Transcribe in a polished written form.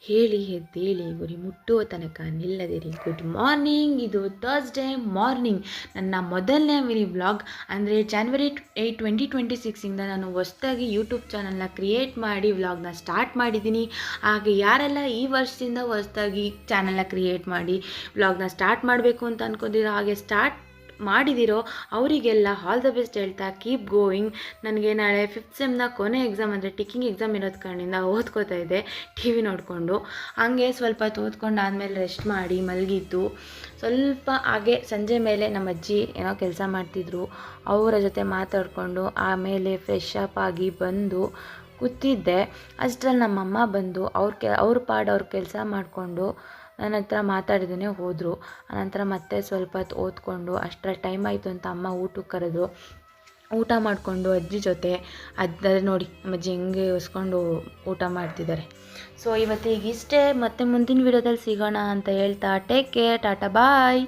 ಹೇಳಿ ಎದ್ದೇಳಿ ಗುರಿ ಮುಟ್ಟುವ ತನಕ ನಿಲ್ಲದಿರಿ. ಗುಡ್ ಮಾರ್ನಿಂಗ್, ಇದು ಥರ್ಸ್ಡೇ ಮಾರ್ನಿಂಗ್, ನನ್ನ ಮೊದಲನೇ ಮಿನಿ ವ್ಲಾಗ್. ಅಂದರೆ January 8, 2026ಇಂದ ನಾನು ಹೊಸದಾಗಿ ಯೂಟ್ಯೂಬ್ ಚಾನಲ್ನ ಕ್ರಿಯೇಟ್ ಮಾಡಿ ವ್ಲಾಗ್ನ ಸ್ಟಾರ್ಟ್ ಮಾಡಿದ್ದೀನಿ. ಹಾಗೆ ಯಾರೆಲ್ಲ ಈ ವರ್ಷದಿಂದ ಹೊಸದಾಗಿ ಚಾನಲ್ನ ಕ್ರಿಯೇಟ್ ಮಾಡಿ ವ್ಲಾಗ್ನ ಸ್ಟಾರ್ಟ್ ಮಾಡಬೇಕು ಅಂತ ಅಂದ್ಕೊಂಡಿರೋ, ಹಾಗೆ ಸ್ಟಾರ್ಟ್ ಮಾಡಿದಿರೋ ಅವರಿಗೆಲ್ಲ ಆಲ್ ದ ಬೆಸ್ಟ್ ಹೇಳ್ತಾ ಕೀಪ್ ಗೋಯಿಂಗ್. ನನಗೆ ನಾಳೆ 5th ಸೆಮ್ನ ಕೊನೆ ಎಕ್ಸಾಮ್, ಅಂದರೆ ಟಿಕ್ಕಿಂಗ್ ಎಕ್ಸಾಮ್ ಇರೋದು ಕಾರಣದಿಂದ ಓದ್ಕೋತಾ ಇದ್ದೆ ಟಿ ವಿ ನೋಡಿಕೊಂಡು. ಹಾಗೆ ಸ್ವಲ್ಪ ಹೊತ್ತು ಓದ್ಕೊಂಡು ಆದಮೇಲೆ ರೆಸ್ಟ್ ಮಾಡಿ ಮಲಗಿದ್ದು. ಸ್ವಲ್ಪ ಹಾಗೆ ಸಂಜೆ ಮೇಲೆ ನಮ್ಮ ಅಜ್ಜಿ ಏನೋ ಕೆಲಸ ಮಾಡ್ತಿದ್ರು, ಅವರ ಜೊತೆ ಮಾತಾಡಿಕೊಂಡು ಆಮೇಲೆ ಫ್ರೆಶ್ ಅಪ್ ಆಗಿ ಬಂದು ಕೂತಿದ್ದೆ. ಅಷ್ಟರಲ್ಲಿ ನಮ್ಮಮ್ಮ ಬಂದು ಅವ್ರ ಪಾಡು ಅವ್ರ ಕೆಲಸ ಮಾಡಿಕೊಂಡು ನನ್ನ ಹತ್ರ ಮಾತಾಡಿದೇ ಹೋದರು. ಆನಂತರ ಮತ್ತೆ ಸ್ವಲ್ಪ ಹೊತ್ತು ಓದ್ಕೊಂಡು ಅಷ್ಟರಲ್ಲಿ ಟೈಮ್ ಆಯಿತು ಅಂತ ಅಮ್ಮ ಊಟಕ್ಕೆ ಕರೆದ್ರು. ಊಟ ಮಾಡಿಕೊಂಡು ಅಜ್ಜಿ ಜೊತೆ ಅದೇ ನೋಡಿ ನಮ್ಮ ಅಜ್ಜಿ ಹೆಂಗೆ ಹೊಸ್ಕೊಂಡು ಊಟ ಮಾಡ್ತಿದ್ದಾರೆ. ಸೊ ಇವತ್ತಿಗೆ ಇಷ್ಟೇ, ಮತ್ತೆ ಮುಂದಿನ ವಿಡಿಯೋದಲ್ಲಿ ಸಿಗೋಣ ಅಂತ ಹೇಳ್ತಾ ಟೇಕ್ ಕೇರ್, ಟಾಟಾ ಬಾಯ್.